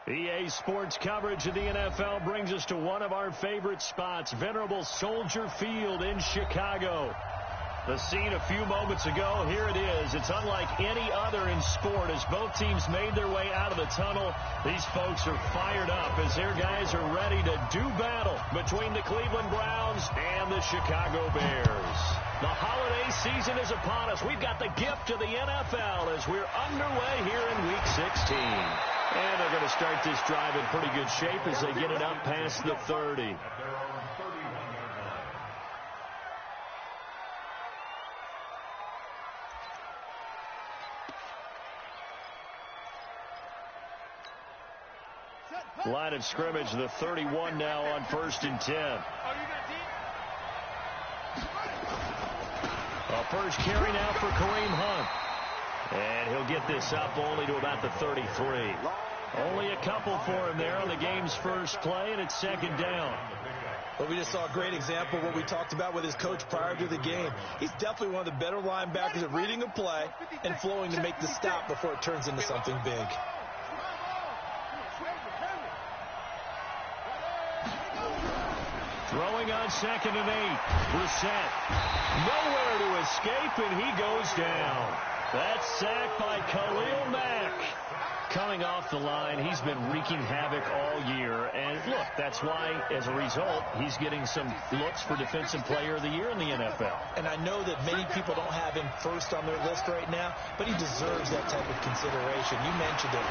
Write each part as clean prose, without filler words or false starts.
EA Sports coverage of the NFL brings us to one of our favorite spots, venerable Soldier Field in Chicago. The scene a few moments ago, here it is. It's unlike any other in sport as both teams made their way out of the tunnel. These folks are fired up as their guys are ready to do battle between the Cleveland Browns and the Chicago Bears. The holiday season is upon us. We've got the gift of the NFL as we're underway here in Week 16. And they're going to start this drive in pretty good shape as they get it up past the 30. Line of scrimmage, the 31 now on 1st and 10. A first carry now for Kareem Hunt. And he'll get this up only to about the 33. Only a couple for him there on the game's first play, and it's 2nd down. Well, we just saw a great example of what we talked about with his coach prior to the game. He's definitely one of the better linebackers at reading a play and flowing to make the stop before it turns into something big. Throwing on 2nd and 8. Brissett. Nowhere to escape, and he goes down. That's sacked by Khalil Mack. Coming off the line, he's been wreaking havoc all year. And, look, that's why, as a result, he's getting some looks for Defensive Player of the Year in the NFL. And I know that many people don't have him first on their list right now, but he deserves that type of consideration. You mentioned it.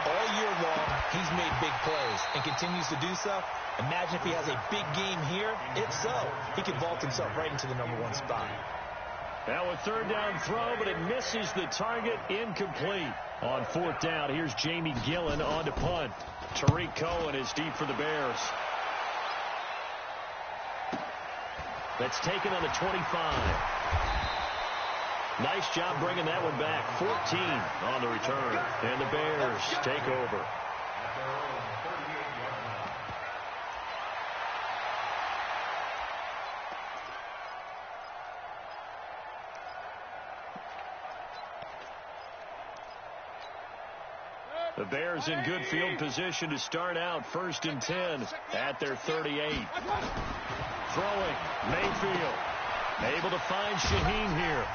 All year long, he's made big plays and continues to do so. Imagine if he has a big game here. If so, he could vault himself right into the #1 spot. Now a 3rd down throw, but it misses the target, incomplete. On 4th down, here's Jamie Gillen on to punt. Tariq Cohen is deep for the Bears. That's taken on the 25. Nice job bringing that one back. 14 on the return. And the Bears take over. The Bears in good field position to start out 1st and 10 at their 38. Throwing, Mayfield. Able to find Shaheen here.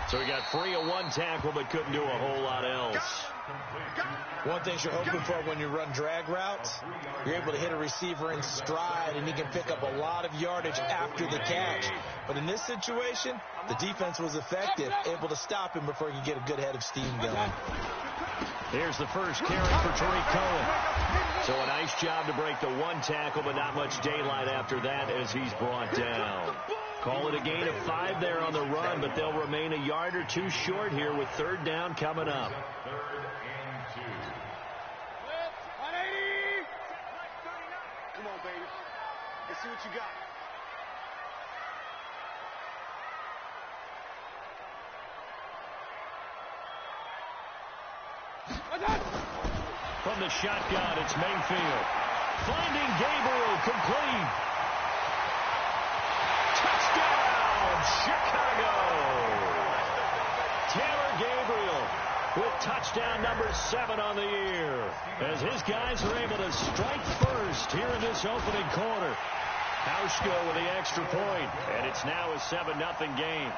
So he got free of 1 tackle but couldn't do a whole lot else. One thing you're hoping for when you run drag routes, you're able to hit a receiver in stride and he can pick up a lot of yardage after the catch. But in this situation, the defense was effective, able to stop him before he could get a good head of steam going. Here's the first carry for Tariq Cohen. So a nice job to break the 1 tackle, but not much daylight after that as he's brought down. Call it a gain of 5 there on the run, but they'll remain a yard or 2 short here with 3rd down coming up. 3rd and 2. Come on, baby. Let's see what you got. From the shotgun, it's Mayfield. Finding Gabriel, complete. Touchdown, Chicago. Taylor Gabriel with touchdown number 7 on the year. As his guys are able to strike first here in this opening quarter. Hauschka with the extra point, and it's now a 7-0 game.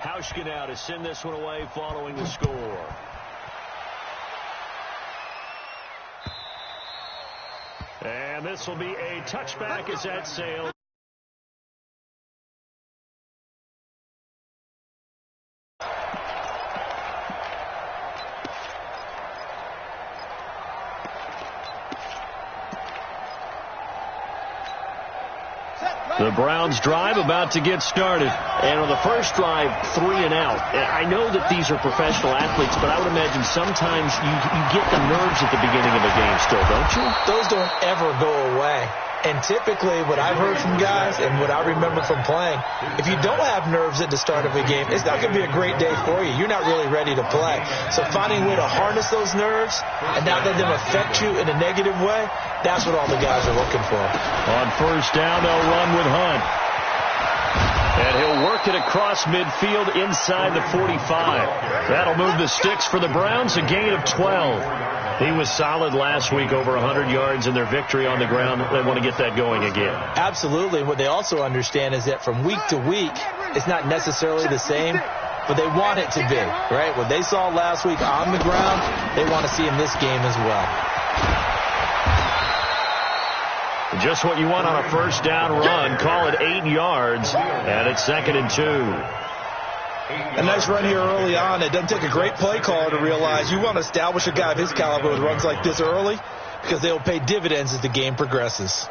Hauschka now to send this one away following the score. And this will be a touchback as that sails. The Browns drive about to get started. And on the first drive, 3 and out. I know that these are professional athletes, but I would imagine sometimes you get the nerves at the beginning of a game still, don't you? Those don't ever go away. And typically what I've heard from guys and what I remember from playing, if you don't have nerves at the start of a game, it's not going to be a great day for you. You're not really ready to play. So finding a way to harness those nerves and not let them affect you in a negative way, that's what all the guys are looking for. On 1st down, they'll run with Hunt. And he'll work it across midfield inside the 45. That'll move the sticks for the Browns, a gain of 12. He was solid last week, over 100 yards in their victory on the ground. They want to get that going again. Absolutely. What they also understand is that from week to week, it's not necessarily the same, but they want it to be, right? What they saw last week on the ground, they want to see in this game as well. Just what you want on a first down run. Call it 8 yards, and it's 2nd and 2. A nice run here early on. It doesn't take a great play caller to realize you want to establish a guy of his caliber with runs like this early, because they'll pay dividends as the game progresses.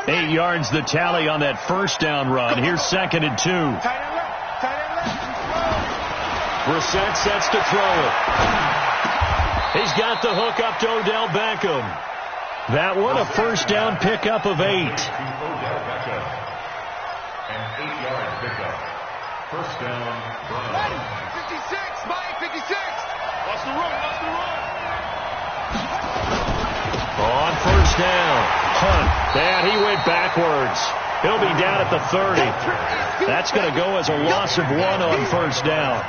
8 yards the tally on that first down run. Here's 2nd and 2. Brissett sets to throw it. He's got the hook up to Odell Beckham. That one, a first down pickup of 8. An 8-yard pickup. First down, Brown. 56, Mike, 56. Watch the run, watch the run. On first down, Hunt. And he went backwards. He'll be down at the 30. That's going to go as a loss of 1 on first down.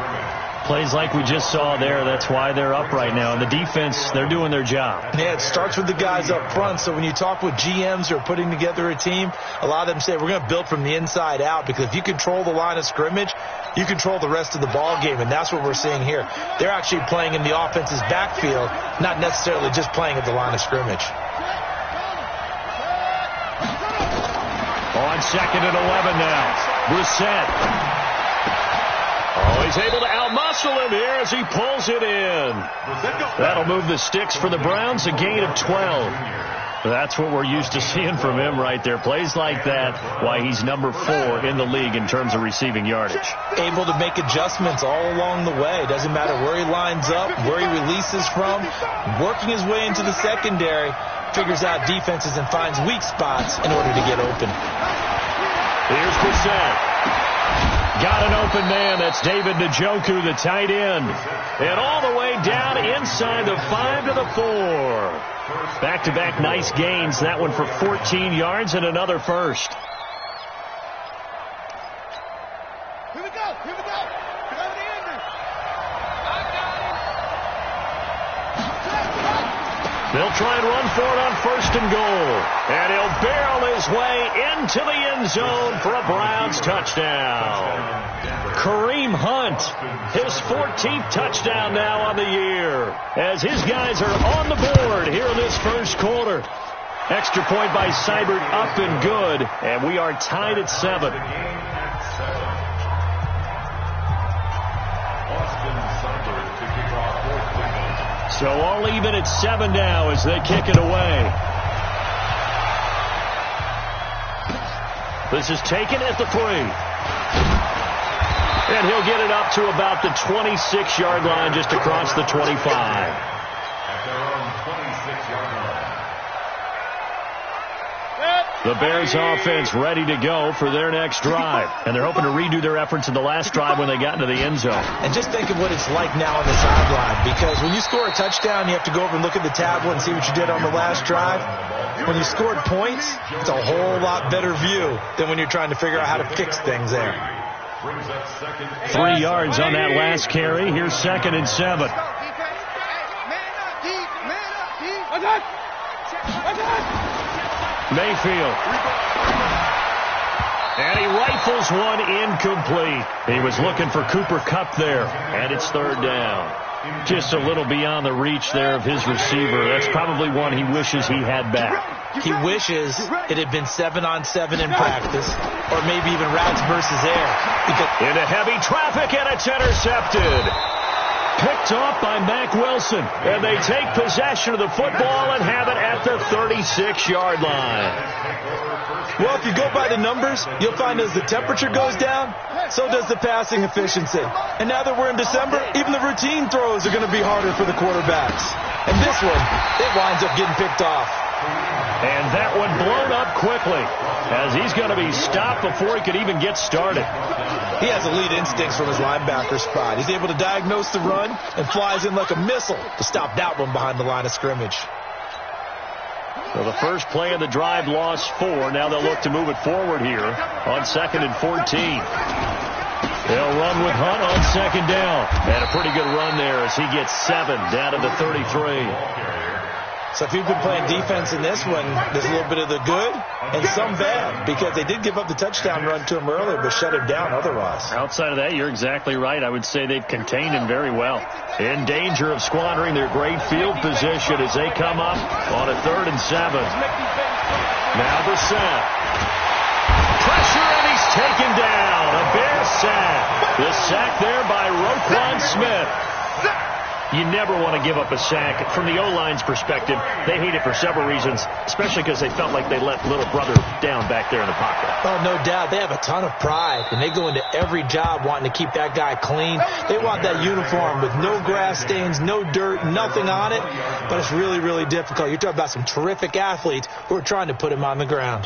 Plays like we just saw there. That's why they're up right now. And the defense, they're doing their job. Yeah, it starts with the guys up front. So when you talk with GMs who are putting together a team, a lot of them say we're going to build from the inside out, because if you control the line of scrimmage, you control the rest of the ball game, and that's what we're seeing here. They're actually playing in the offense's backfield, not necessarily just playing at the line of scrimmage. On 2nd and 11 now. Brissett. Oh, he's able to outmuscle him here as he pulls it in. That'll move the sticks for the Browns, a gain of 12. That's what we're used to seeing from him right there. Plays like that, why he's number 4 in the league in terms of receiving yardage. Able to make adjustments all along the way. Doesn't matter where he lines up, where he releases from. Working his way into the secondary, figures out defenses and finds weak spots in order to get open. Here's Brissett. Got an open man. That's David Njoku, the tight end. And all the way down inside the 5 to the 4. Back-to-back nice gains. That one for 14 yards and another first. Here we go, here we go. They'll try and run for it on 1st and goal. And he'll barrel his way into the end zone for a Browns touchdown. Kareem Hunt, his 14th touchdown now on the year, as his guys are on the board here in this first quarter. Extra point by Seibert, up and good, and we are tied at 7. So all even at 7 now as they kick it away. This is taken at the 3. And he'll get it up to about the 26-yard line, just across the 25. At their own 26-yard line. The Bears offense ready to go for their next drive. And they're hoping to redo their efforts in the last drive when they got into the end zone. And just think of what it's like now on the sideline, because when you score a touchdown, you have to go over and look at the tablet and see what you did on the last drive. When you scored points, it's a whole lot better view than when you're trying to figure out how to fix things there. 3 yards on that last carry. Here's 2nd and 7. Mayfield. And he rifles one incomplete. He was looking for Cooper Kupp there. And it's 3rd down. Just a little beyond the reach there of his receiver. That's probably one he wishes he had back. He wishes it had been 7-on-7 in practice, or maybe even routes versus air. Into heavy traffic, and it's intercepted. Picked off by Mack Wilson, and they take possession of the football and have it at the 36-yard line. Well, if you go by the numbers, you'll find as the temperature goes down, so does the passing efficiency. And now that we're in December, even the routine throws are going to be harder for the quarterbacks. And this one, it winds up getting picked off. And that one blown up quickly, as he's going to be stopped before he could even get started. He has elite instincts from his linebacker spot. He's able to diagnose the run and flies in like a missile to stop that one behind the line of scrimmage. Well, the first play of the drive lost 4. Now they'll look to move it forward here on 2nd and 14. They'll run with Hunt on 2nd down. And a pretty good run there as he gets 7 down to the 33. So if you've been playing defense in this one, there's a little bit of the good and some bad, because they did give up the touchdown run to him earlier, but shut him down otherwise. Outside of that, you're exactly right. I would say they've contained him very well. In danger of squandering their great field position as they come up on a 3rd and 7. Now the sack. Pressure, and he's taken down. A Bear sack. The sack there by Roquan Smith. You never want to give up a sack. From the O-line's perspective, they hate it for several reasons, especially because they felt like they let little brother down back there in the pocket. Oh, no doubt. They have a ton of pride, and they go into every job wanting to keep that guy clean. They want that uniform with no grass stains, no dirt, nothing on it, but it's really, really difficult. You're talking about some terrific athletes who are trying to put him on the ground.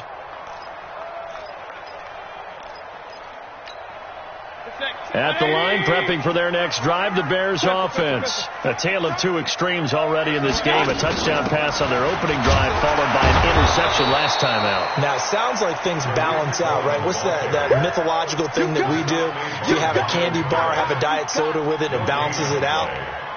At the line, prepping for their next drive, the Bears offense. A tale of two extremes already in this game. A touchdown pass on their opening drive, followed by an interception last time out. Now, it sounds like things balance out, right? What's that mythological thing that we do? You have a candy bar, have a diet soda with it, and it balances it out.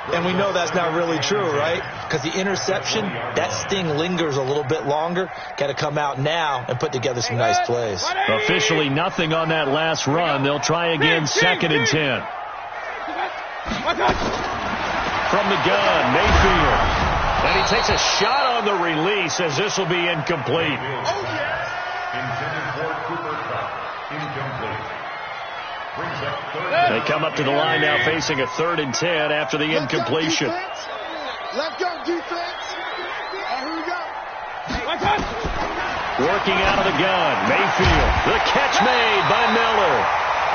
And we know that's not really true, right? Because the interception, that sting lingers a little bit longer. Got to come out now and put together some nice plays. Officially nothing on that last run. They'll try again, 2nd and 10. From the gun, Mayfield. And he takes a shot on the release as this will be incomplete. Intended for Cooper Cup. Incomplete. They come up to the line now facing a 3rd and 10 after the incompletion. Let's go, defense. Here we go. Working out of the gun, Mayfield. The catch made by Miller.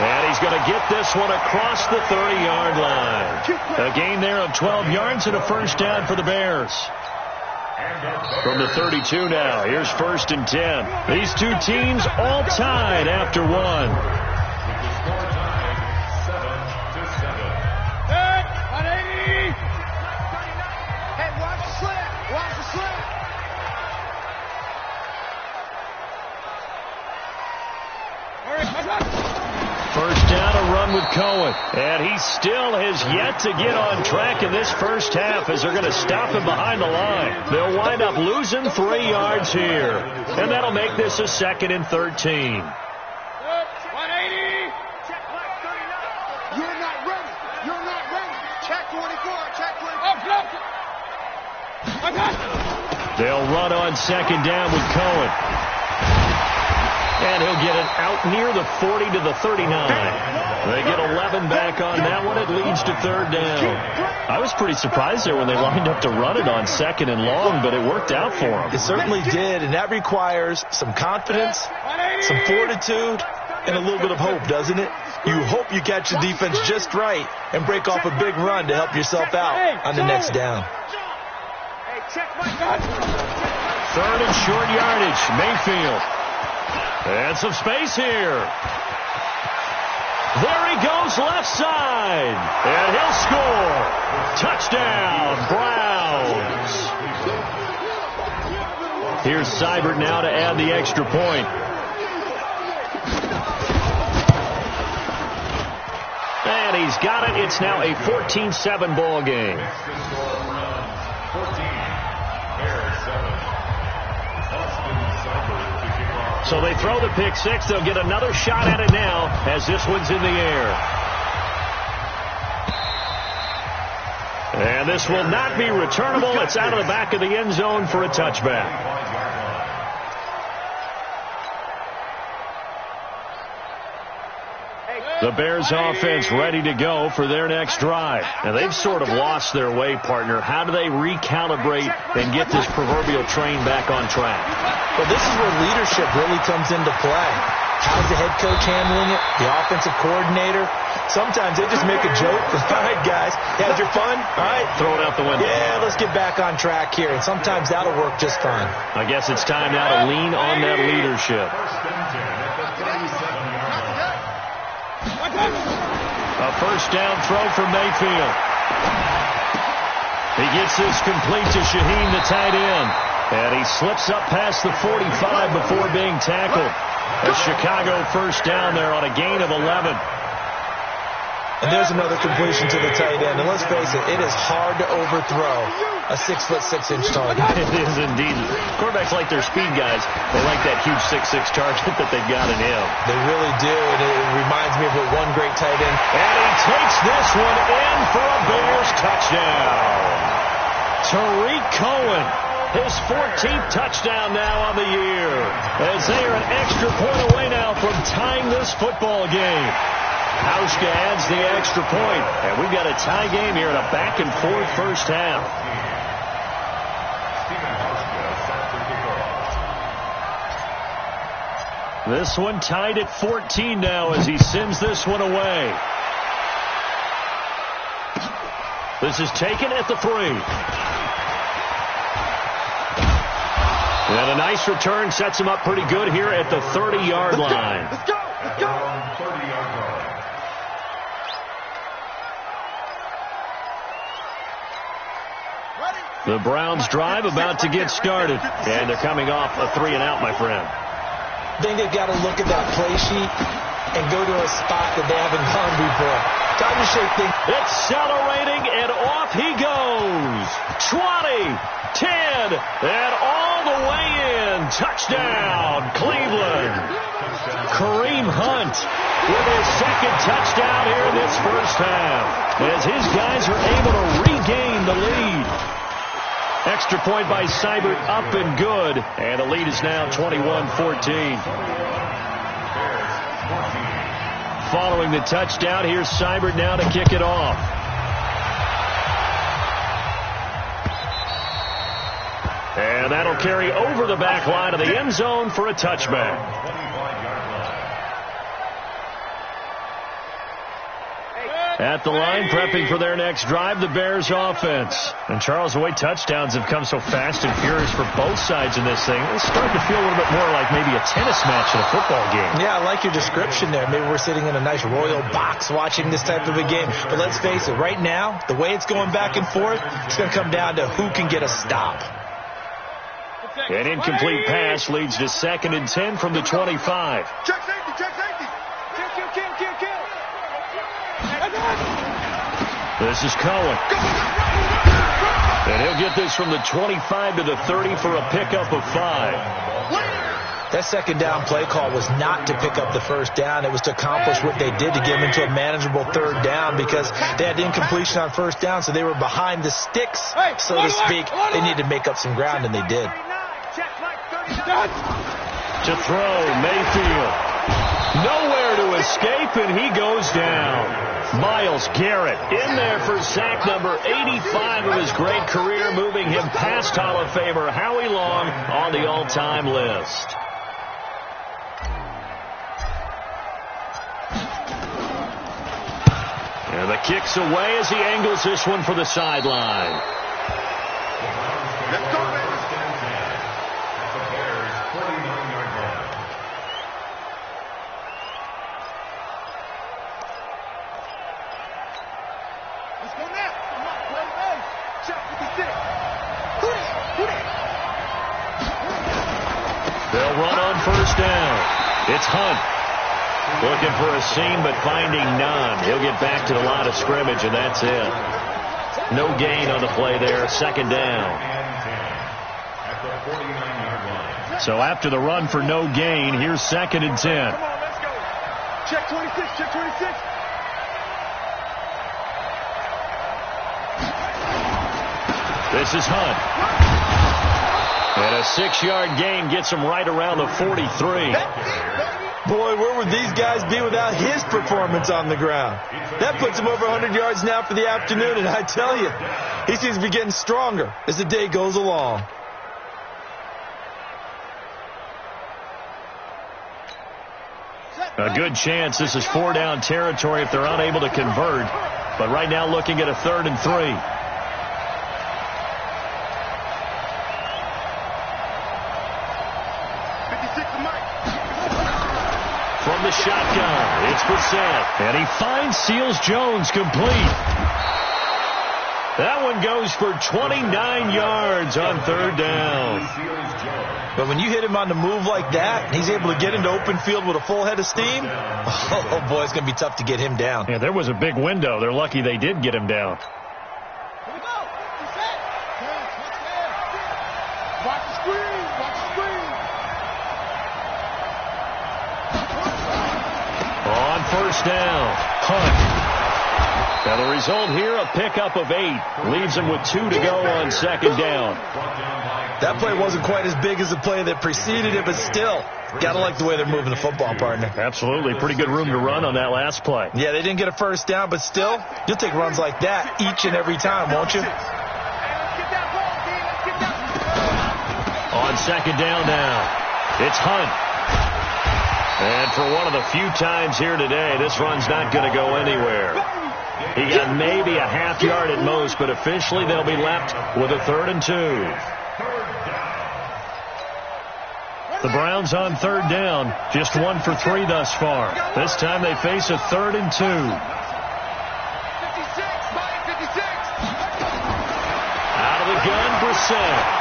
And he's going to get this one across the 30-yard line. A gain there of 12 yards and a first down for the Bears. From the 32 now, here's 1st and 10. These two teams all tied after one. First down, a run with Cohen. And he still has yet to get on track in this first half as they're going to stop him behind the line. They'll wind up losing 3 yards here. And that'll make this a 2nd and 13. 180. Check flag 39. You're not ready. You're not ready. Check 24. Check 24. They'll run on 2nd down with Cohen. And he'll get it out near the 40 to the 39. They get 11 back on that one. It leads to 3rd down. I was pretty surprised there when they lined up to run it on 2nd and long, but it worked out for them. It certainly did, and that requires some confidence, some fortitude, and a little bit of hope, doesn't it? You hope you catch the defense just right and break off a big run to help yourself out on the next down. 3rd and short yardage, Mayfield. And some space here. There he goes left side. And he'll score. Touchdown, Browns. Here's Seibert now to add the extra point. And he's got it. It's now a 14-7 ball game. 14. Bears 7. So they throw the pick six. They'll get another shot at it now as this one's in the air. And this will not be returnable. It's out of the back of the end zone for a touchback. The Bears offense ready to go for their next drive. And they've sort of lost their way, partner. How do they recalibrate and get this proverbial train back on track? Well, this is where leadership really comes into play. How's the head coach handling it? The offensive coordinator? Sometimes they just make a joke. All right, guys, you had your fun? All right. Throw it out the window. Yeah, let's get back on track here. And sometimes that'll work just fine. I guess it's time now to lean on that leadership. A first down throw for Mayfield. He gets this complete to Shaheen, the tight end. And he slips up past the 45 before being tackled. A Chicago first down there on a gain of 11. And there's another completion to the tight end. And let's face it, it is hard to overthrow a 6'6" target. It is indeed. Quarterbacks like their speed guys. They like that huge 6'6" target that they've got in him. They really do, and it reminds me of what one great tight end. And he takes this one in for a Bears touchdown. Tariq Cohen, his 14th touchdown now on the year, as they are an extra point away now from tying this football game. Hauschka adds the extra point, and we've got a tie game here in a back-and-forth first half. This one tied at 14 now as he sends this one away. This is taken at the 3. And a nice return sets him up pretty good here at the 30-yard line. Let's go! Let's go! 30-yard line. The Browns drive about to get started, and they're coming off a 3-and-out, my friend. I think they've got to look at that play sheet and go to a spot that they haven't gone before. Time to shake things. Accelerating, and off he goes. 20, 10, and all the way in. Touchdown, Cleveland. Kareem Hunt with his second touchdown here in this first half, as his guys are able to regain the lead. Extra point by Seibert, up and good. And the lead is now 21-14. Following the touchdown, here's Seibert now to kick it off. And that'll carry over the back line of the end zone for a touchback. At the line, prepping for their next drive, the Bears offense. And Charles, the way touchdowns have come so fast and furious for both sides in this thing, it's starting to feel a little bit more like maybe a tennis match in a football game. Yeah, I like your description there. Maybe we're sitting in a nice royal box watching this type of a game. But let's face it, right now, the way it's going back and forth, it's going to come down to who can get a stop. An incomplete pass leads to 2nd and 10 from the 25. Check safety, check safety. Kill. This is Cohen. And he'll get this from the 25 to the 30 for a pickup of 5. That second down play call was not to pick up the first down. It was to accomplish what they did to get them into a manageable third down, because they had incompletion on first down, so they were behind the sticks, so to speak. They needed to make up some ground, and they did. To throw, Mayfield. Nowhere to escape, and he goes down. Myles Garrett in there for sack number 85 of his great career, moving him past Hall of Famer Howie Long on the all-time list. And the kick's away as he angles this one for the sideline. Let's go, baby. They'll run on first down. It's Hunt. Looking for a seam, but finding none. He'll get back to the line of scrimmage, and that's it. No gain on the play there. 2nd down. So after the run for no gain, here's 2nd and 10. Come on, let's go. Check 26, check 26. This is Hunt. And a 6-yard gain gets him right around the 43. Boy, where would these guys be without his performance on the ground? That puts him over 100 yards now for the afternoon, and I tell you, he seems to be getting stronger as the day goes along. A good chance this is 4-down territory if they're unable to convert. But right now looking at a 3rd and 3. From the shotgun, it's Brissett. And he finds Seals Jones complete. That one goes for 29 yards on 3rd down. But when you hit him on the move like that, and he's able to get into open field with a full head of steam, oh boy, it's going to be tough to get him down. Yeah, there was a big window. They're lucky they did get him down. Here we go. Reset. Watch the screen. Watch the screen. On first down, Hunt. Now the result here, a pickup of 8. Leaves him with 2 to go on second down. That play wasn't quite as big as the play that preceded it, but still, got to like the way they're moving the football, partner. Absolutely. Pretty good room to run on that last play. Yeah, they didn't get a first down, but still, you'll take runs like that each and every time, won't you? On second down now, it's Hunt. And for one of the few times here today, this run's not going to go anywhere. He got maybe a half yard at most, but officially they'll be left with a 3rd and 2. The Browns on 3rd down, just 1 for 3 thus far. This time they face a 3rd and 2. 56, Mike, 56. Out of the gun, Brissett.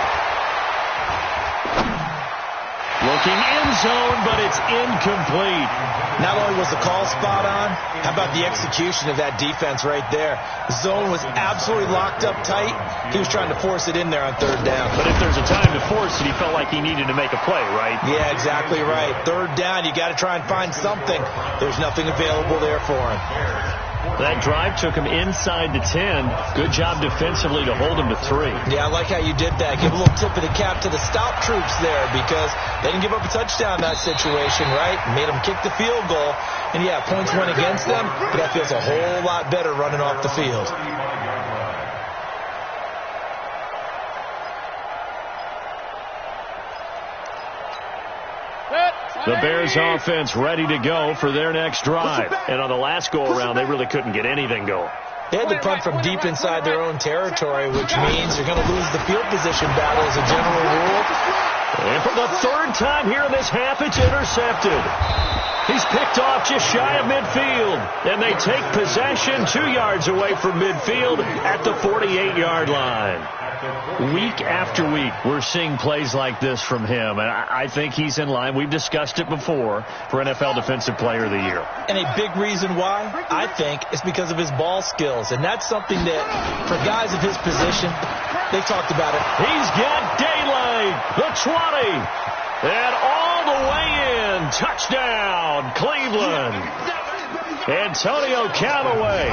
Looking end zone, but it's incomplete. Not only was the call spot on, how about the execution of that defense right there? The zone was absolutely locked up tight. He was trying to force it in there on 3rd down. But if there's a time to force it, he felt like he needed to make a play, right? Yeah, exactly right. 3rd down, you got to try and find something. There's nothing available there for him. That drive took him inside the 10. Good job defensively to hold him to 3. Yeah, I like how you did that. Give a little tip of the cap to the stop troops there because they didn't give up a touchdown in that situation, right? Made them kick the field goal. And, yeah, points went against them, but that feels a whole lot better running off the field. The Bears offense ready to go for their next drive. And on the last go-around, they really couldn't get anything going. They had to punt from deep inside their own territory, which means you're going to lose the field position battle as a general rule. And for the 3rd time here in this half, it's intercepted. He's picked off just shy of midfield. And they take possession 2 yards away from midfield at the 48-yard line. Week after week, we're seeing plays like this from him, and I think he's in line. We've discussed it before for NFL Defensive Player of the Year. And a big reason why, I think, is because of his ball skills, and that's something that, for guys of his position, they talked about it. He's got daylight, the 20, and all the way in. Touchdown, Cleveland. Antonio Callaway,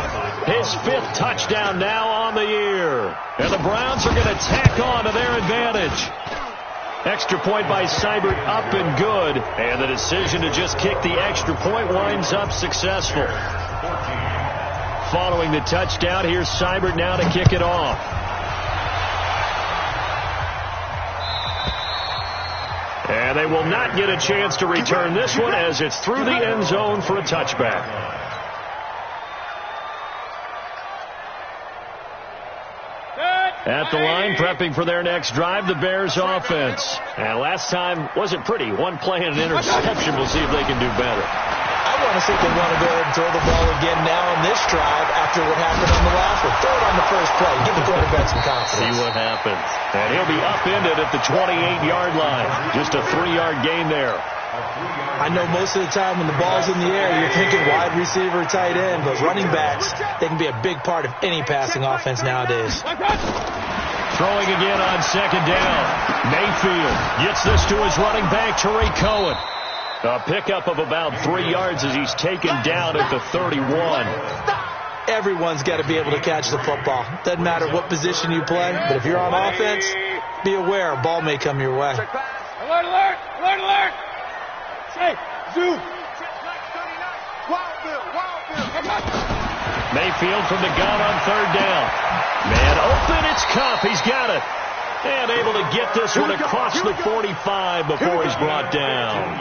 his 5th touchdown now on the year. And the Browns are going to tack on to their advantage. Extra point by Seibert up and good. And the decision to just kick the extra point winds up successful. Following the touchdown, here's Seibert now to kick it off. And they will not get a chance to return this one as it's through the end zone for a touchback. At the line, prepping for their next drive, the Bears offense. And last time wasn't pretty. 1 play and an interception. We'll see if they can do better. I want to see if they want to go ahead and throw the ball again now on this drive after what happened on the last one. Throw it on the first play. Give the quarterback some confidence. See what happens. And he'll be upended at the 28-yard line. Just a 3-yard gain there. I know most of the time when the ball's in the air, you're thinking wide receiver, tight end, but running backs, they can be a big part of any passing offense nowadays. Throwing again on second down. Mayfield gets this to his running back, Tariq Cohen. A pickup of about 3 yards as he's taken down at the 31. Everyone's got to be able to catch the football. Doesn't matter what position you play, but if you're on offense, be aware a ball may come your way. Alert, alert, alert, alert. Hey, Zoo. Mayfield from the gun on 3rd down. Man open, it's Cup. He's got it. And able to get this one across the 45 before he's brought down.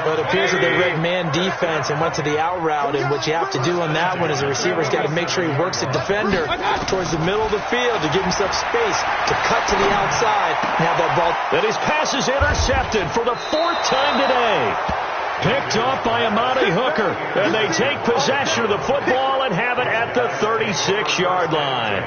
But it appears that they read man defense and went to the out route, and what you have to do on that one is the receiver's got to make sure he works the defender towards the middle of the field to give himself space to cut to the outside and have that ball. And his pass is intercepted for the 4th time today. Picked off by Amani Hooker, and they take possession of the football and have it at the 36-yard line.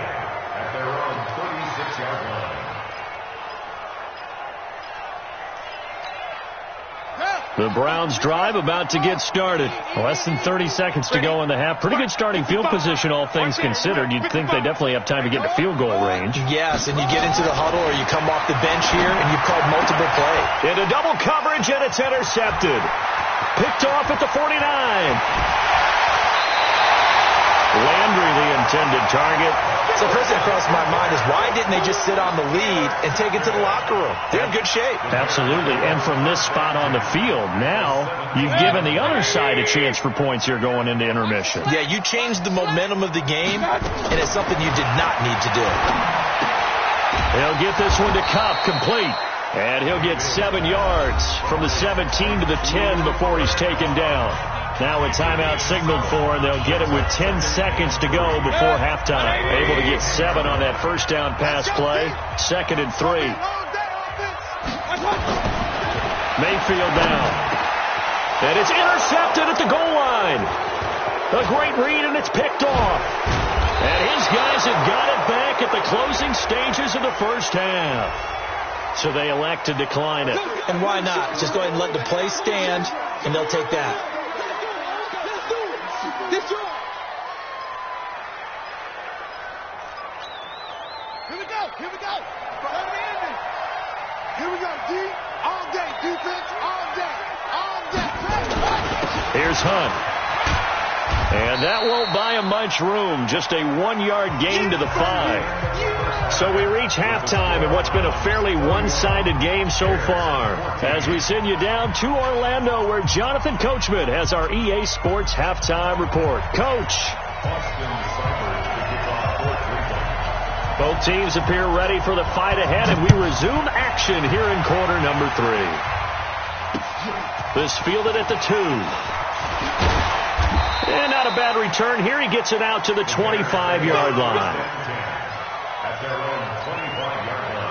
The Browns drive about to get started. Less than 30 seconds to go in the half. Pretty good starting field position, all things considered. You'd think they definitely have time to get to field goal range. Yes, and you get into the huddle or you come off the bench here and you've called multiple plays. Into double coverage, and it's intercepted. Picked off at the 49. Landry, the intended target. So the first thing that crossed my mind is why didn't they just sit on the lead and take it to the locker room? They're in good shape. Absolutely. And from this spot on the field, now you've given the other side a chance for points here going into intermission. Yeah, you changed the momentum of the game, and it's something you did not need to do. He'll get this one to Kupp, complete. And he'll get 7 yards from the 17 to the 10 before he's taken down. Now a timeout signaled for, and they'll get it with 10 seconds to go before halftime. Able to get 7 on that first down pass play. 2nd and 3. Mayfield down. And it's intercepted at the goal line. A great read, and it's picked off. And his guys have got it back at the closing stages of the first half. So they elect to decline it. And why not? Just go ahead and let the play stand, and they'll take that. Here we go. Here we go. D all day. Defense all day. All day. Here's Hunt. And that won't buy him much room. Just a 1-yard gain to the 5. So we reach halftime in what's been a fairly one-sided game so far. As we send you down to Orlando, where Jonathan Coachman has our EA Sports halftime report. Coach. Both teams appear ready for the fight ahead, and we resume action here in quarter number 3. This fielded at the 2. And not a bad return here. He gets it out to the 25-yard line. At their own 25-yard line.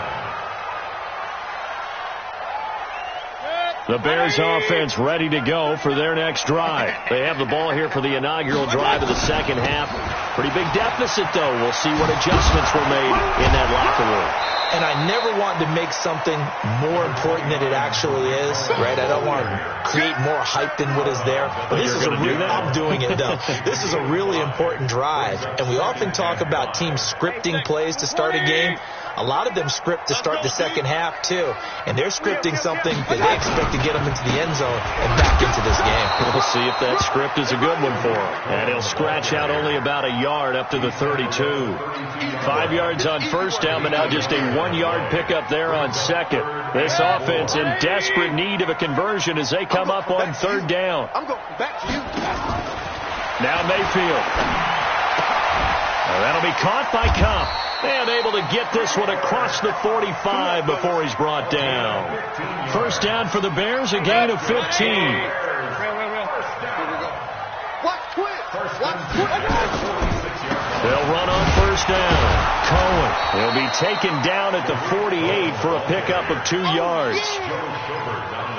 The Bears offense ready to go for their next drive. They have the ball here for the inaugural drive of the second half. Pretty big deficit, though. We'll see what adjustments were made in that locker room. And I never want to make something more important than it actually is, right? I don't want to create more hype than what is there. But this is I'm doing it, though. This is a really important drive. And we often talk about teams scripting plays to start a game. A lot of them script to start the second half, too. And they're scripting something that they expect to get them into the end zone and back into this game. We'll see if that script is a good one for him. And he'll scratch out only about a yard up to the 32. 5 yards on first down, but now just a 1-yard pickup there on second. This offense in desperate need of a conversion as they come up on third down. I'm going back to you. Now Mayfield. That'll be caught by Kupp. And able to get this one across the 45 before he's brought down. First down for the Bears, a gain of 15. They'll run on first down. Cohen. He'll be taken down at the 48 for a pickup of 2 yards.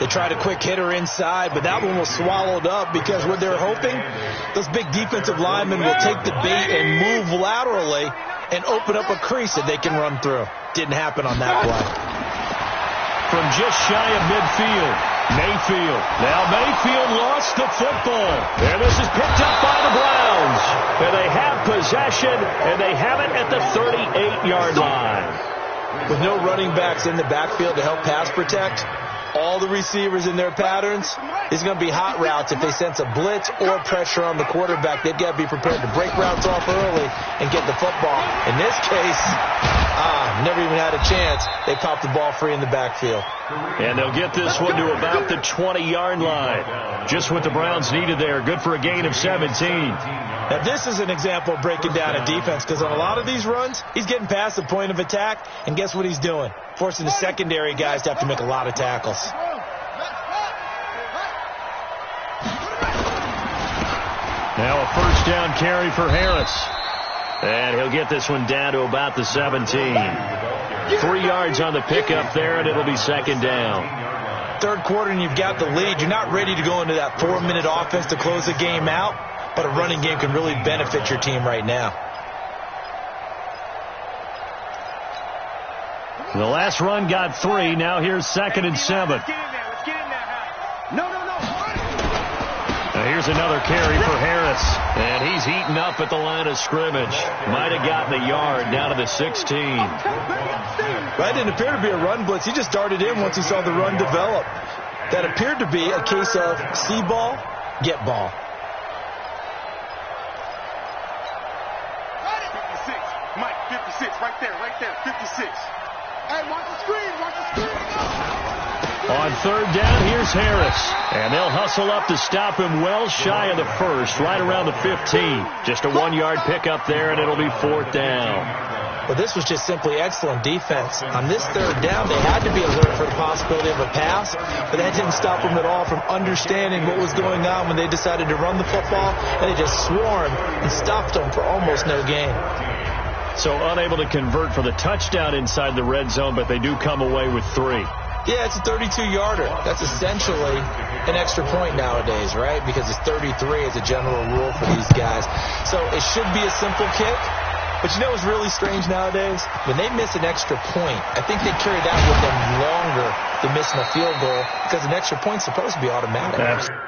They tried a quick hitter inside, but that one was swallowed up because what they're hoping, those big defensive linemen will take the bait and move laterally and open up a crease that they can run through. Didn't happen on that play. From just shy of midfield, Mayfield. Now Mayfield lost the football. And this is picked up by the Browns. And they have possession, and they have it at the 38-yard line. With no running backs in the backfield to help pass protect, all the receivers in their patterns, it's going to be hot routes. If they sense a blitz or pressure on the quarterback, they've got to be prepared to break routes off early and get the football. In this case, never even had a chance. They popped the ball free in the backfield. And they'll get this one to about the 20-yard line. Just what the Browns needed there. Good for a gain of 17. Now, this is an example of breaking down a defense because on a lot of these runs, he's getting past the point of attack, and guess what he's doing? Forcing the secondary guys to have to make a lot of tackles. Now a first down carry for Harris. And he'll get this one down to about the 17. 3 yards on the pickup there, and it'll be second down. Third quarter, and you've got the lead. You're not ready to go into that 4-minute offense to close the game out, but a running game can really benefit your team right now. The last run got 3. Now here's 2nd and 7. Let's get in there. Let's get in there. No. There's another carry for Harris. And he's heating up at the line of scrimmage. Might have gotten a yard down to the 16. That didn't appear to be a run blitz. He just darted in once he saw the run develop. That appeared to be a case of see ball, get ball. 56. Mike, 56. Right there. 56. Hey, watch the screen. On third down, here's Harris. And they'll hustle up to stop him well shy of the first, right around the 15. Just a 1-yard pickup there, and it'll be fourth down. Well, this was just simply excellent defense. On this third down, they had to be alert for the possibility of a pass, but that didn't stop them at all from understanding what was going on when they decided to run the football, and they just swarmed and stopped them for almost no gain. So unable to convert for the touchdown inside the red zone, but they do come away with 3. Yeah, it's a 32-yarder. That's essentially an extra point nowadays, right? Because it's 33 as a general rule for these guys. So it should be a simple kick. But you know what's really strange nowadays? When they miss an extra point, I think they carry that with them longer than missing a field goal because an extra point's supposed to be automatic. Absolutely.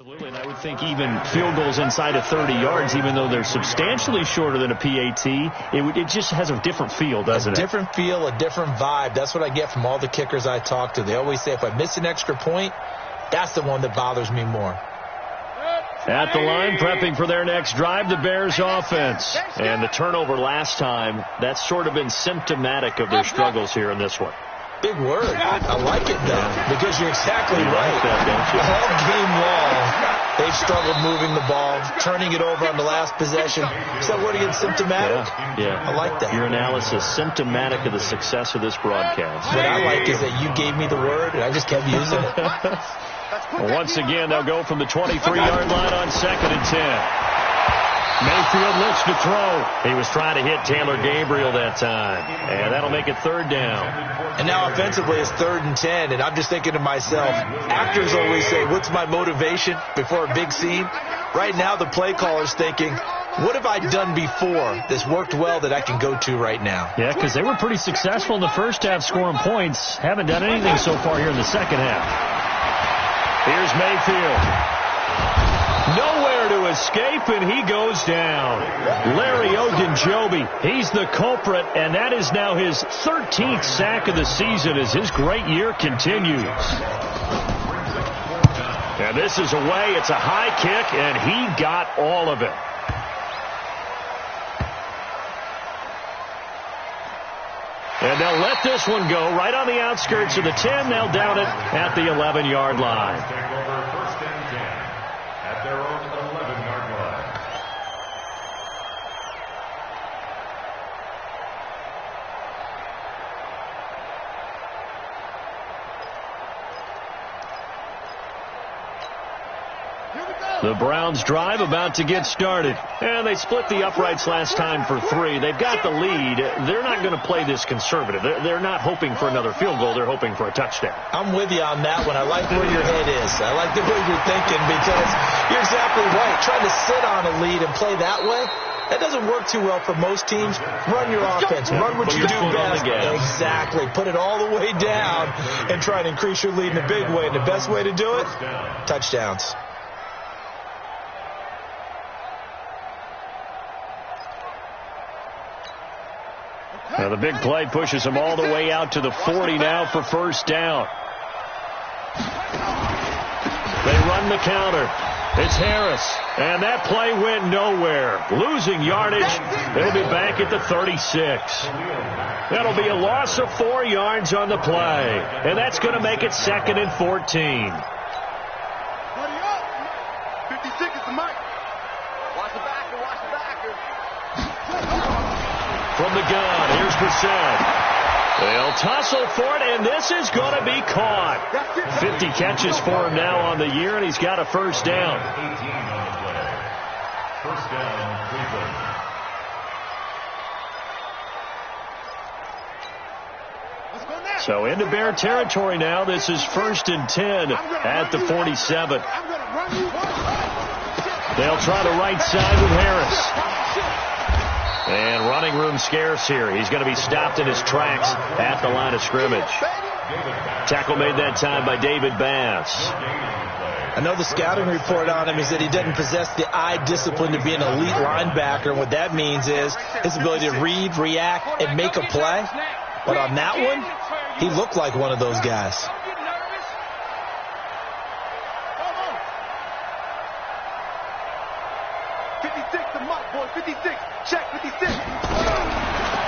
Absolutely, and I would think even field goals inside of 30 yards, even though they're substantially shorter than a PAT, it just has a different feel, doesn't it? A different feel, a different vibe. That's what I get from all the kickers I talk to. They always say, if I miss an extra point, that's the one that bothers me more. At the line, prepping for their next drive, the Bears offense. And the turnover last time, that's sort of been symptomatic of their struggles here in this one. Big word. I like it, though, because you're exactly right. Like that, don't you? All game long, they've struggled moving the ball, turning it over on the last possession. So what again, symptomatic? Yeah. I like that. Your analysis, symptomatic of the success of this broadcast. What I like is that you gave me the word, and I just kept using it. Well, once again, they'll go from the 23-yard line on 2nd and 10. Mayfield looks to throw. He was trying to hit Taylor Gabriel that time. And that'll make it third down. And now offensively it's 3rd and 10. And I'm just thinking to myself, actors always say, what's my motivation before a big scene? Right now the play caller's thinking, what have I done before that's worked well that I can go to right now? Yeah, because they were pretty successful in the first half scoring points. Haven't done anything so far here in the second half. Here's Mayfield. Nowhere to escape, and he goes down. Larry Ogunjobi, he's the culprit, and that is now his 13th sack of the season as his great year continues. And this is away. It's a high kick, and he got all of it. And they'll let this one go right on the outskirts of the 10. They'll down it at the 11-yard line. Take over 1st and 10 at their own 11-yard line. The Browns drive about to get started. And they split the uprights last time for 3. They've got the lead. They're not going to play this conservative. They're not hoping for another field goal. They're hoping for a touchdown. I'm with you on that one. I like where your head is. I like the way you're thinking because you're exactly right. Trying to sit on a lead and play that way, that doesn't work too well for most teams. Run your offense. Run what you do best. Exactly. Put it all the way down and try to increase your lead in a big way. And the best way to do it, touchdowns. Now the big play pushes him all the way out to the 40 now for 1st down. They run the counter. It's Harris. And that play went nowhere. Losing yardage. They'll be back at the 36. That'll be a loss of 4 yards on the play. And that's going to make it 2nd and 14. 56 is the mic. Watch the backer, watch the backer. From the gun, here's Brissett. They'll tussle for it, and this is going to be caught. 50 catches for him now on the year, and he's got a 1st down. 18 on the play. 1st down, Cleveland. So into Bear territory now. This is 1st and 10 at the 47. They'll try the right side with Harris. And running room scarce here. He's going to be stopped in his tracks at the line of scrimmage. Tackle made that time by David Bass. I know the scouting report on him is that he doesn't possess the eye discipline to be an elite linebacker. And what that means is his ability to read, react, and make a play. But on that one, he looked like one of those guys.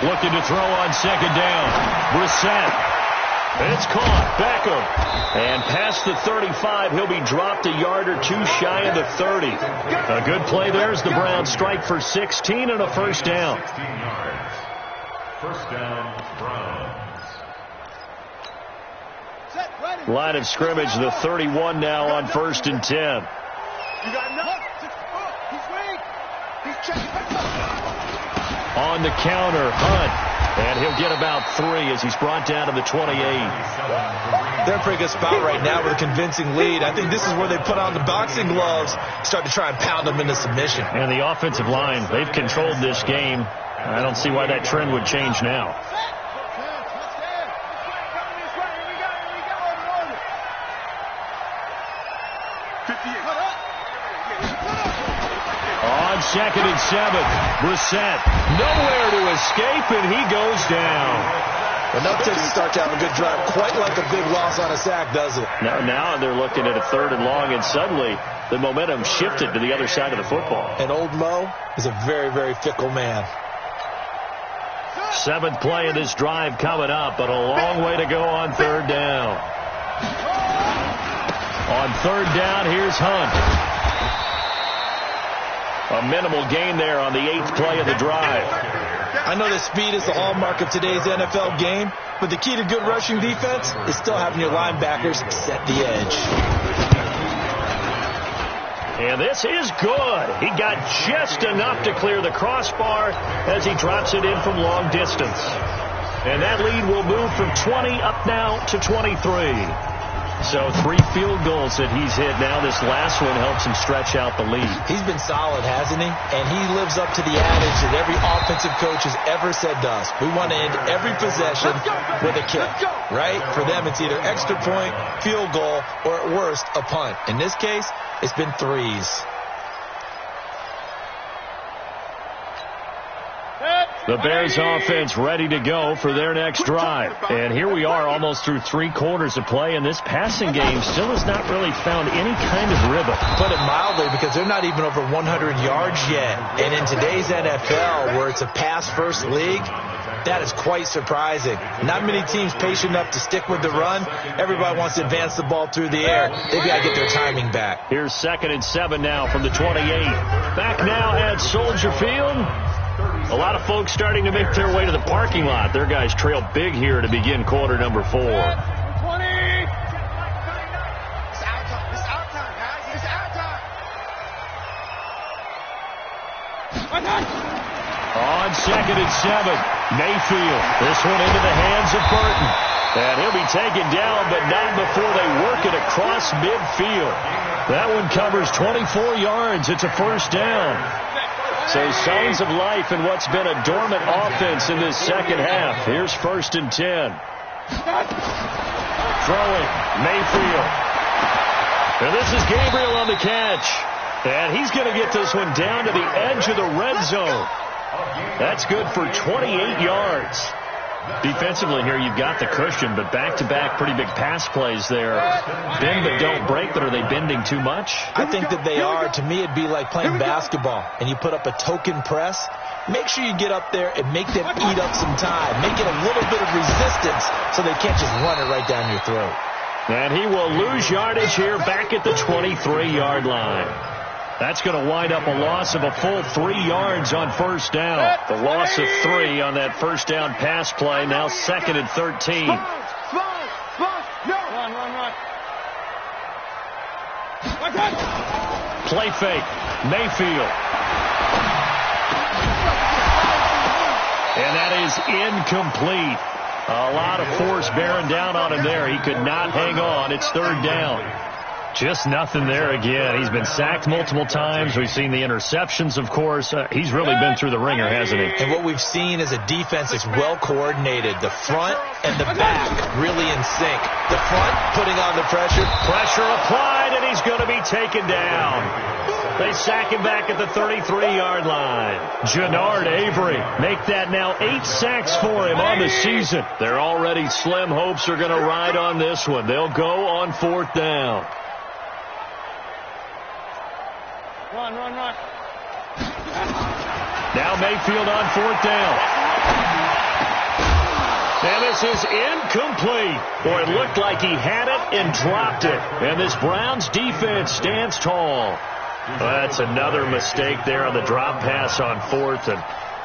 Looking to throw on 2nd down. Brissett. It's caught. Beckham. And past the 35, he'll be dropped a yard or 2 shy of the 30. A good play there as the Browns strike for 16 and a 1st down. 16 yards. 1st down, Browns. Line of scrimmage, the 31 now on 1st and 10. You got enough? He's weak. He's checking. On the counter, Hunt. And he'll get about 3 as he's brought down to the 28. They're in a pretty good spot right now with a convincing lead. I think this is where they put on the boxing gloves, start to try and pound them into submission. And the offensive line, they've controlled this game. I don't see why that trend would change now. On 2nd and 7, Brissett nowhere to escape, and he goes down. Enough to start to have a good drive, quite like a big loss on a sack, does it? Now they're looking at a 3rd and long, and suddenly the momentum shifted to the other side of the football. And old Mo is a very, very fickle man. 7th play of this drive coming up, but a long way to go on 3rd down. On 3rd down, here's Hunt. A minimal gain there on the 8th play of the drive. I know that speed is the hallmark of today's NFL game, but the key to good rushing defense is still having your linebackers set the edge. And this is good. He got just enough to clear the crossbar as he drops it in from long distance. And that lead will move from 20 up now to 23. So 3 field goals that he's hit now. This last one helps him stretch out the lead. He's been solid, hasn't he? And he lives up to the adage that every offensive coach has ever said to us. We want to end every possession with a kick, right? For them, it's either extra point, field goal, or at worst, a punt. In this case, it's been 3s. The Bears offense ready to go for their next drive. And here we are almost through 3 quarters of play, and this passing game still has not really found any kind of rhythm. Put it mildly, because they're not even over 100 yards yet. And in today's NFL, where it's a pass-first league, that is quite surprising. Not many teams patient enough to stick with the run. Everybody wants to advance the ball through the air. They've got to get their timing back. Here's 2nd and 7 now from the 28. Back now at Soldier Field. A lot of folks starting to make their way to the parking lot. Their guys trail big here to begin quarter number 4. 20. It's our time. It's our time, guys. It's our time. On 2nd and 7, Mayfield. This one into the hands of Burton. And he'll be taken down, but not before they work it across midfield. That one covers 24 yards. It's a first down. So signs of life in what's been a dormant offense in this second half. Here's 1st and 10. Throwing, Mayfield. And this is Gabriel on the catch. And he's going to get this one down to the edge of the red zone. That's good for 28 yards. Defensively here, you've got the cushion, but back-to-back pretty big pass plays there. Bend but don't break, but are they bending too much? I think that they are. To me, it'd be like playing basketball, and you put up a token press. Make sure you get up there and make them eat up some time. Make it a little bit of resistance so they can't just run it right down your throat. And he will lose yardage here back at the 23-yard line. That's going to wind up a loss of a full 3 yards on first down. The loss of 3 on that first down pass play. Now 2nd and 13. Run. Play fake. Mayfield. And that is incomplete. A lot of force bearing down on him there. He could not hang on. It's 3rd down. Just nothing there again. He's been sacked multiple times. We've seen the interceptions, of course. He's really been through the ringer, hasn't he? And what we've seen is a defense that's well coordinated. The front and the back really in sync. The front putting on the pressure. Pressure applied, and he's going to be taken down. They sack him back at the 33-yard line. Jannard Avery make that now 8 sacks for him on the season. Their already slim hopes are going to ride on this one. They'll go on 4th down. Run. Now Mayfield on 4th down. And this is incomplete. Boy, it looked like he had it and dropped it. And this Browns defense stands tall. That's another mistake there on the drop pass on 4th. And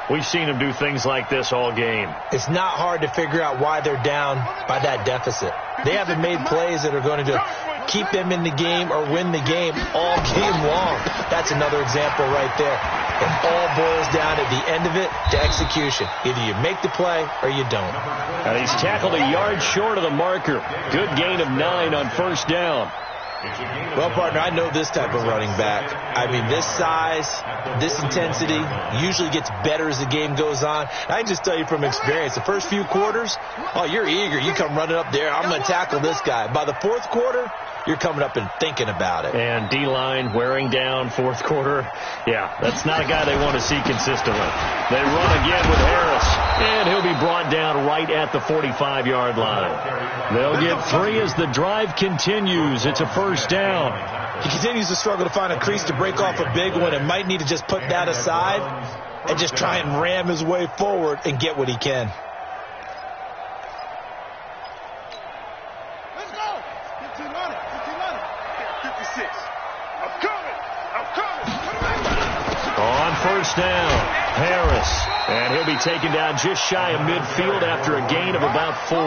we've seen him do things like this all game. It's not hard to figure out why they're down by that deficit. They haven't made plays that are going to keep them in the game or win the game all game long. That's another example right there. It all boils down at the end of it to execution. Either you make the play or you don't. And he's tackled a yard short of the marker. Good gain of 9 on first down. Well, partner, I know this type of running back. I mean, this size, this intensity usually gets better as the game goes on. I can just tell you from experience, the first few quarters, oh, you're eager. You come running up there. I'm going to tackle this guy. By the 4th quarter, you're coming up and thinking about it. And D-line wearing down 4th quarter. Yeah, that's not a guy they want to see consistently. They run again with Harris, and he'll be brought down right at the 45-yard line. They'll get 3 as the drive continues. It's a first down. He continues to struggle to find a crease to break off a big one and might need to just put that aside and just try and ram his way forward and get what he can. Let's go. 56. I'm coming. On first down, Harris. And he'll be taken down just shy of midfield after a gain of about 4.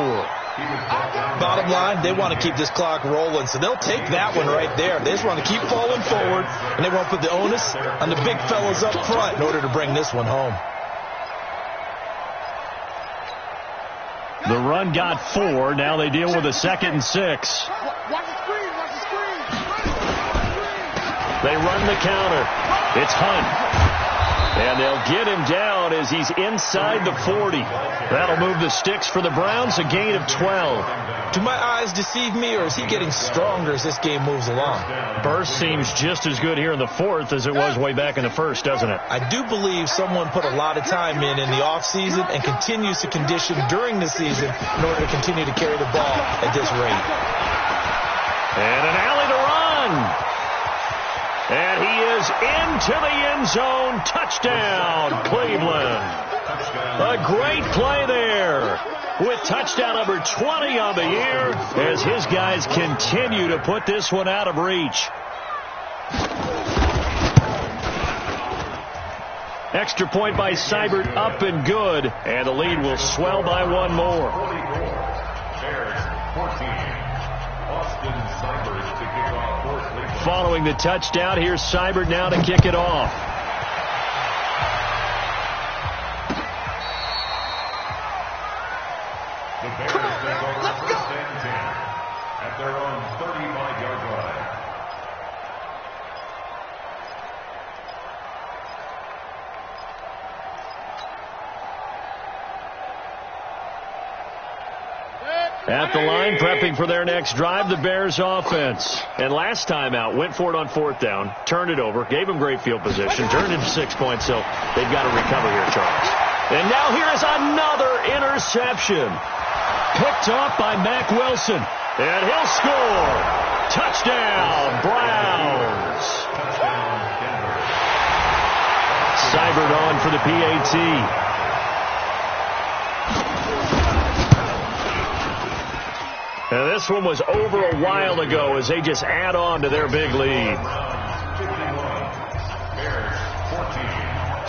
Bottom line, they want to keep this clock rolling, so they'll take that one right there. They just want to keep falling forward, and they won't put the onus on the big fellas up front in order to bring this one home. The run got 4. Now they deal with a 2nd and 6. Watch the screen. Watch the screen. They run the counter. It's Hunt. And they'll get him down as he's inside the 40. That'll move the sticks for the Browns, a gain of 12. Do my eyes deceive me, or is he getting stronger as this game moves along? Burst seems just as good here in the 4th as it was way back in the 1st, doesn't it? I do believe someone put a lot of time in the offseason and continues to condition during the season in order to continue to carry the ball at this rate. And an alley to run. And he is into the end zone. Touchdown, Cleveland. A great play there with touchdown number 20 on the year as his guys continue to put this one out of reach. Extra point by Seibert, up and good. And the lead will swell by one more. Following the touchdown, here's Seibert now to kick it off. The Bears take over first and 10 at their own 35-yard line. At the line, prepping for their next drive, the Bears offense. And last time out, went for it on 4th down, turned it over, gave them great field position, turned it to 6 points, so they've got to recover here, Charles. And now here's another interception. Picked off by Mack Wilson. And he'll score. Touchdown, Browns. Seibert on for the PAT. Now this one was over a while ago as they just add on to their big lead.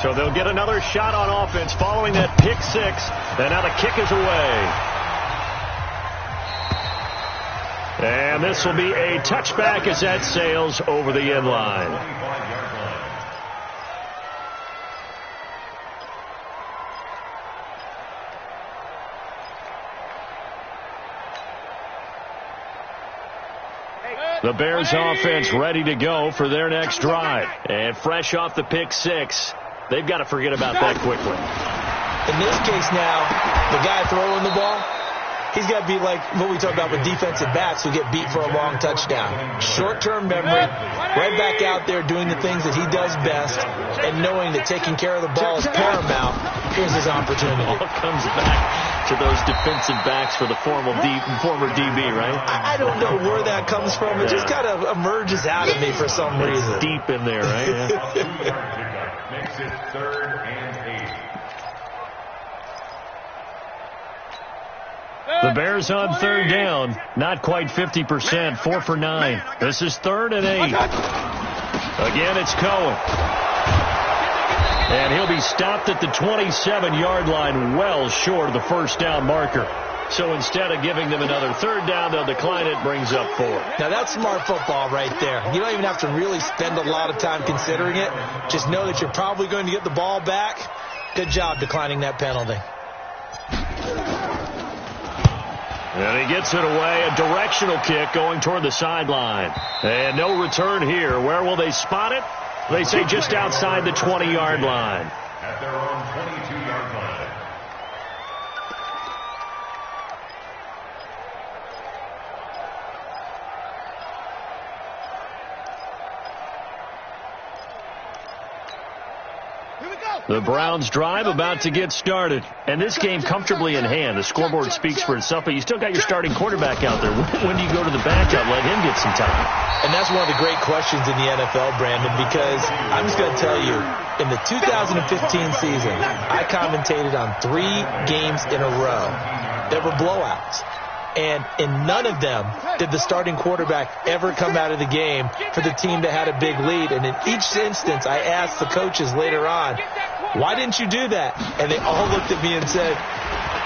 So they'll get another shot on offense following that pick 6. And now the kick is away. And this will be a touchback as that sails over the end line. The Bears offense ready to go for their next drive. And fresh off the pick 6, they've got to forget about that quickly. In this case now, the guy throwing the ball, he's got to be like what we talk about with defensive backs who get beat for a long touchdown. Short-term memory, right back out there doing the things that he does best, and knowing that taking care of the ball is paramount. Here's his opportunity. It all comes back to those defensive backs for the former DB, right? I don't know where that comes from. It just kind of emerges out of me for some reason. It's deep in there, right? Yeah. Makes it 3rd and 8. The Bears on 3rd down. Not quite 50%. 4 for 9. This is 3rd and 8. Again, it's Cohen. And he'll be stopped at the 27-yard line, well short of the first down marker. So instead of giving them another 3rd down, they'll decline it, brings up 4. Now that's smart football right there. You don't even have to really spend a lot of time considering it. Just know that you're probably going to get the ball back. Good job declining that penalty. And he gets it away, a directional kick going toward the sideline. And no return here. Where will they spot it? They say just outside the 20-yard line. At their own 22-yard line. The Browns drive about to get started. And this game comfortably in hand. The scoreboard speaks for itself, but you still got your starting quarterback out there. When do you go to the backup? Let him get some time. And that's one of the great questions in the NFL, Brandon, because I'm just going to tell you, in the 2015 season, I commentated on 3 games in a row that were blowouts. And in none of them did the starting quarterback ever come out of the game for the team that had a big lead. And in each instance, I asked the coaches later on, why didn't you do that? And they all looked at me and said,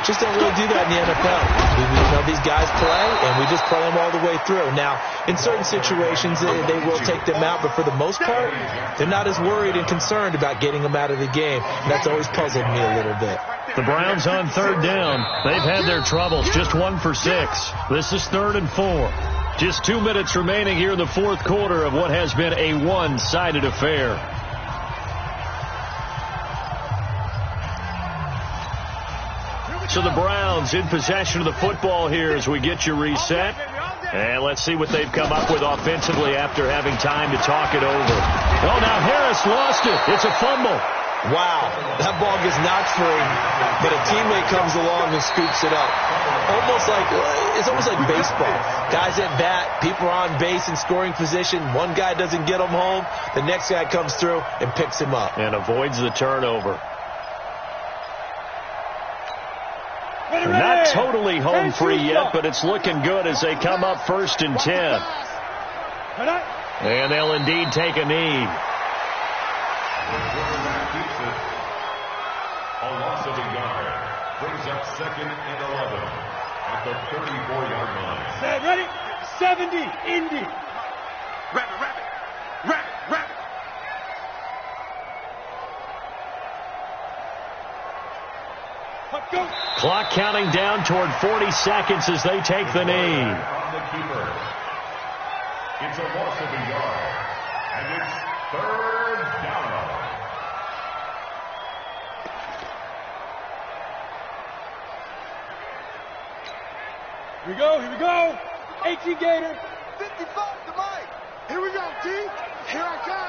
Just don't really do that in the NFL. You know, these guys play, and we just play them all the way through. Now, in certain situations, they will take them out, but for the most part, they're not as worried and concerned about getting them out of the game. And that's always puzzled me a little bit. The Browns on third down. They've had their troubles, just 1 for 6. This is 3rd and 4. Just 2 minutes remaining here in the fourth quarter of what has been a one-sided affair. So the Browns in possession of the football here as we get you reset. And let's see what they've come up with offensively after having time to talk it over. Oh, now Harris lost it. It's a fumble. Wow, that ball gets knocked free, but a teammate comes along and scoops it up. It's almost like baseball. Guys at bat, people are on base in scoring position. One guy doesn't get him home. The next guy comes through and picks him up. And avoids the turnover. Not totally home free yet, but it's looking good as they come up 1st and 10. And they'll indeed take a knee. The quarterback keeps it. A loss of a yard. Brings up 2nd and 11 at the 34-yard line. Set, ready? 70, Indy. Rabbit. Go. Clock counting down toward 40 seconds as they take the knee. From the keeper. It's a loss of a yard. And it's 3rd down. Here we go. 18 Gator. 55 to Mike. Here we go, T. Here I come.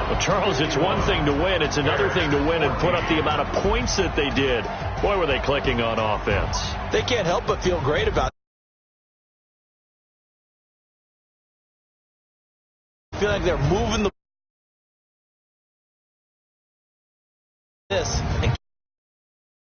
Well, Charles, it's one thing to win. It's another thing to win and put up the amount of points that they did. Boy, were they clicking on offense. They can't help but feel great about it. Feel like they're moving the and